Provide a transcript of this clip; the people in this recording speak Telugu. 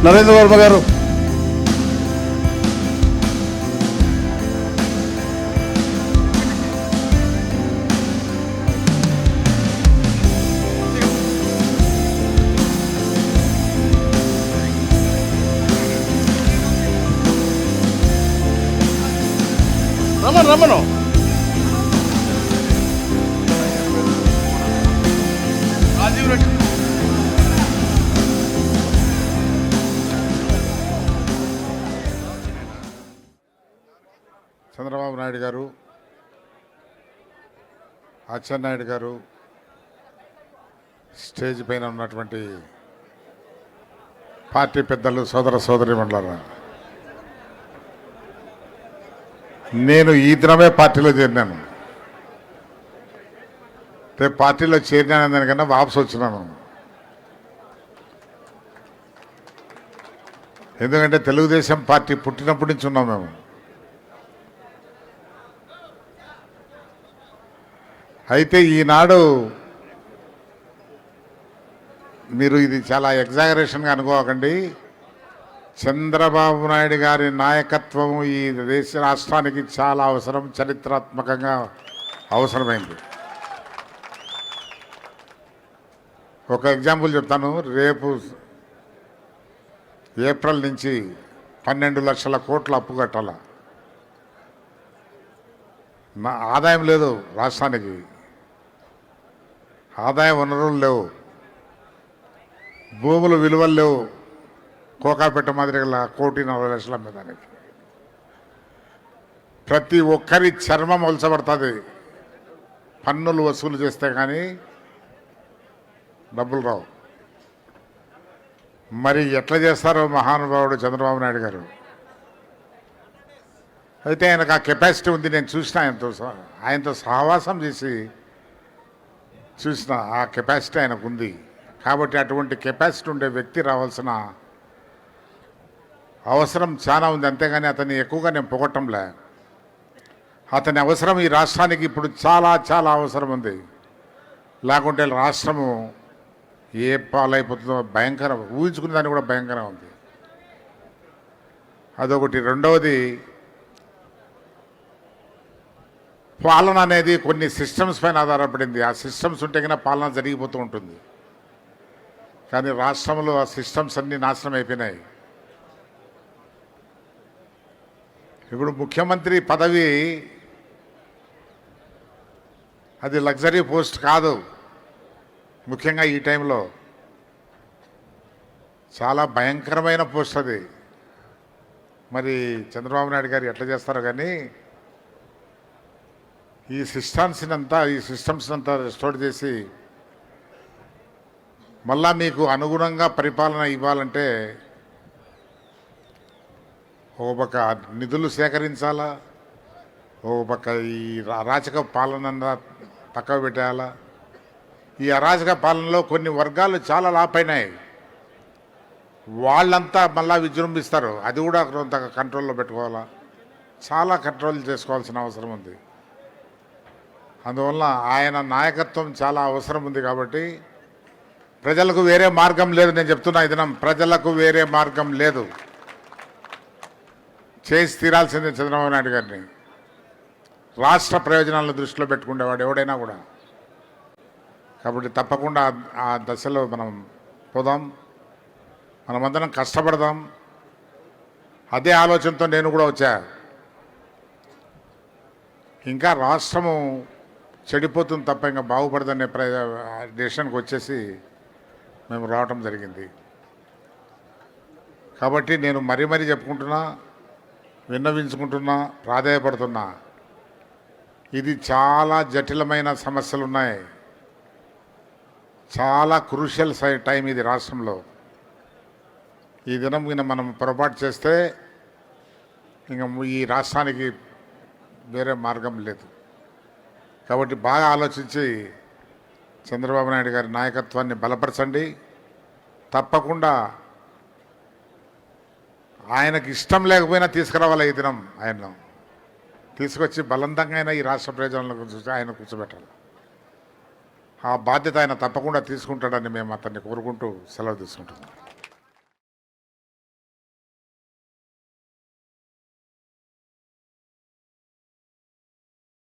నరేంద్ర వర్మ గారు. రమను రాజీవ్ రెడ్డి. చంద్రబాబు నాయుడు గారు, అచ్చెన్నాయుడు గారు, స్టేజ్ పైన ఉన్నటువంటి పార్టీ పెద్దలు, సోదర సోదరీమణులారా, నేను ఈ దినమే పార్టీలో చేరినాను. రేపు పార్టీలో చేరినాను దానికన్నా వాపసు వచ్చినాను. ఎందుకంటే తెలుగుదేశం పార్టీ పుట్టినప్పటి నుంచి ఉన్నాం మేము. అయితే ఈనాడు మీరు ఇది చాలా ఎగ్జాగరేషన్గా అనుకోకండి. చంద్రబాబు నాయుడు గారి నాయకత్వం ఈ దేశ రాష్ట్రానికి చాలా అవసరం, చరిత్రాత్మకంగా అవసరమైంది. ఒక ఎగ్జాంపుల్ చెప్తాను. రేపు ఏప్రిల్ నుంచి 12 లక్షల కోట్ల అప్పు కట్టాల. ఆదాయం లేదు రాష్ట్రానికి, ఆదాయ వనరులు లేవు, భూములు విలువలు లేవు. కోకాపేట మాదిరిగా 1,40,00,000 అమ్మేదానికి ప్రతి ఒక్కరి చర్మం ఒలచబడుతుంది. పన్నులు వసూలు చేస్తే కానీ డబ్బులు రావు. మరి ఎట్లా చేస్తారో మహానుభావుడు చంద్రబాబు నాయుడు గారు. అయితే ఆయనకు ఆ కెపాసిటీ ఉంది. నేను చూసిన ఆయనతో సహవాసం చేసి చూసిన ఆ కెపాసిటీ ఆయనకు ఉంది. కాబట్టి అటువంటి కెపాసిటీ ఉండే వ్యక్తి రావాల్సిన అవసరం చాలా ఉంది. అంతేగాని అతన్ని ఎక్కువగా నేను పొగట్టంలే. అతని అవసరం ఈ రాష్ట్రానికి ఇప్పుడు చాలా చాలా అవసరం ఉంది. లేకుంటే రాష్ట్రము ఏ పాలైపోతుందో భయంకరం, ఊహించుకునే దాన్ని కూడా భయంకరంగా ఉంది. అదొకటి. రెండవది, పాలన అనేది కొన్ని సిస్టమ్స్ పైన ఆధారపడింది. ఆ సిస్టమ్స్ ఉంటే కన్నా పాలన జరిగిపోతూ ఉంటుంది. కానీ రాష్ట్రంలో ఆ సిస్టమ్స్ అన్నీ నాశనం అయిపోయినాయి. ఇప్పుడు ముఖ్యమంత్రి పదవి అది లగ్జరీ పోస్ట్ కాదు. ముఖ్యంగా ఈ టైంలో చాలా భయంకరమైన పోస్ట్ అది. మరి చంద్రబాబు నాయుడు గారు ఎట్లా చేస్తారో కానీ ఈ సిస్టమ్స్ అంతా రెస్టోర్ చేసి మళ్ళా మీకు అనుగుణంగా పరిపాలన ఇవ్వాలంటే ఓ పక్క నిధులు సేకరించాలా, ఓ పక్క ఈ అరాచక పాలన పక్కకు పెట్టేయాలా. ఈ అరాచక పాలనలో కొన్ని వర్గాలు చాలా లాభైనాయి. వాళ్ళంతా మళ్ళా విజృంభిస్తారు. అది కూడా కొంత కంట్రోల్లో పెట్టుకోవాలా, చాలా కంట్రోల్ చేసుకోవాల్సిన అవసరం ఉంది. అందువల్ల ఆయన నాయకత్వం చాలా అవసరం ఉంది. కాబట్టి ప్రజలకు వేరే మార్గం లేదు. నేను చెప్తున్నా ఈ దినం, ప్రజలకు వేరే మార్గం లేదు. చేసి తీరాల్సిందే చంద్రబాబు నాయుడు గారిని. రాష్ట్ర ప్రయోజనాలను దృష్టిలో పెట్టుకునేవాడు ఎవడైనా కూడా. కాబట్టి తప్పకుండా ఆ దశలో మనం పోదాం, మనమందరం కష్టపడదాం. అదే ఆలోచనతో నేను కూడా వచ్చా. ఇంకా రాష్ట్రము చెడిపోతుంది తప్ప ఇంకా బాగుపడదనే డెసిషన్కి వచ్చేసి మేము రావటం జరిగింది. కాబట్టి నేను మరీ చెప్పుకుంటున్నా, విన్నవించుకుంటున్నా, ప్రాధాయపడుతున్నా. ఇది చాలా జటిలమైన సమస్యలు ఉన్నాయి. చాలా క్రూషియల్ టైం ఇది రాష్ట్రంలో. ఈ దినం మనం పొరపాటు చేస్తే ఇంకా ఈ రాష్ట్రానికి వేరే మార్గం లేదు. కాబట్టి బాగా ఆలోచించి చంద్రబాబు నాయుడు గారి నాయకత్వాన్ని బలపరచండి. తప్పకుండా ఆయనకి ఇష్టం లేకపోయినా తీసుకురావాలి. ఈ దినం ఆయన తీసుకొచ్చి బలవంతంగా అయినా ఈ రాష్ట్ర ప్రయోజనాలను చూసి ఆయన కూర్చోబెట్టాలి. ఆ బాధ్యత ఆయన తప్పకుండా తీసుకుంటాడని మేము అతన్ని కోరుకుంటూ సెలవు తీసుకుంటున్నాం.